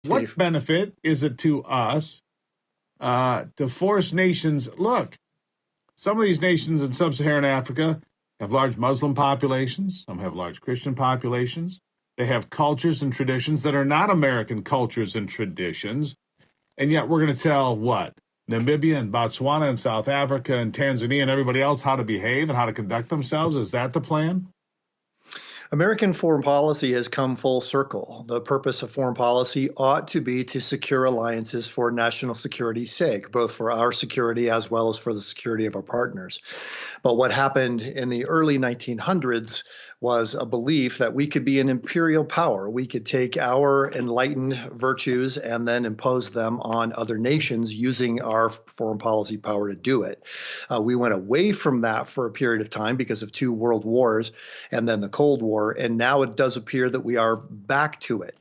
What Steve. benefit is it to us to force nations? Look, some of these nations in sub-Saharan Africa have large Muslim populations. Some have large Christian populations. They have cultures and traditions that are not American cultures and traditions. And yet we're going to tell what? Namibia and Botswana and South Africa and Tanzania and everybody else how to behave and how to conduct themselves? Is that the plan? American foreign policy has come full circle. The purpose of foreign policy ought to be to secure alliances for national security's sake, both for our security as well as for the security of our partners. But what happened in the early 1900s was a belief that we could be an imperial power. We could take our enlightened virtues and then impose them on other nations using our foreign policy power to do it. We went away from that for a period of time because of 2 world wars and then the Cold War. And now it does appear that we are back to it.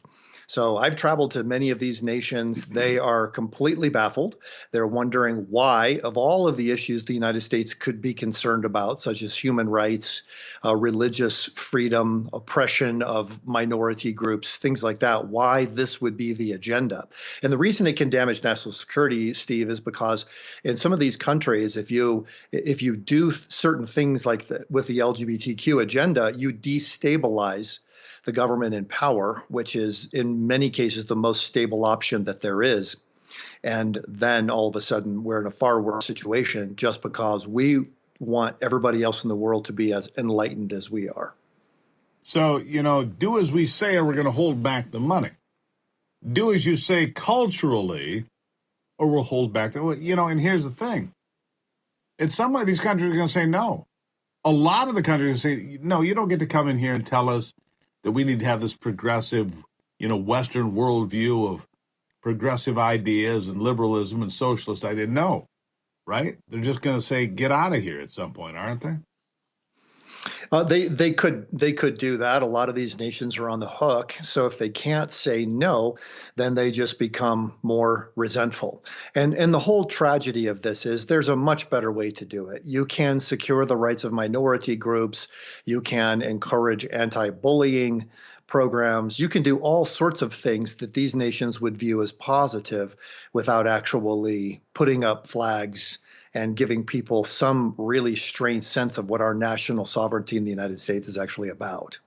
So I've traveled to many of these nations. They are completely baffled. They're wondering why, of all of the issues the United States could be concerned about, such as human rights, religious freedom, oppression of minority groups, things like that, why this would be the agenda. And the reason it can damage national security, Steve, is because in some of these countries, if you do certain things like with the LGBTQ agenda, you destabilize the government in power, which is in many cases the most stable option that there is. And then all of a sudden we're in a far worse situation just because we want everybody else in the world to be as enlightened as we are. So, do as we say or we're going to hold back the money. Do as you say culturally or we'll hold back the, and here's the thing. In some way, these countries are going to say no. A lot of the countries are going to say, no, you don't get to come in here and tell us that we need to have this progressive, Western worldview of progressive ideas and liberalism and socialist ideas. No, right? They're just going to say, get out of here at some point, aren't they? They could do that. A lot of these nations are on the hook. So if they can't say no, then they just become more resentful. And the whole tragedy of this is there's a much better way to do it. You can secure the rights of minority groups. You can encourage anti-bullying programs. You can do all sorts of things that these nations would view as positive without actually putting up flags and giving people some really strange sense of what our national sovereignty in the United States is actually about.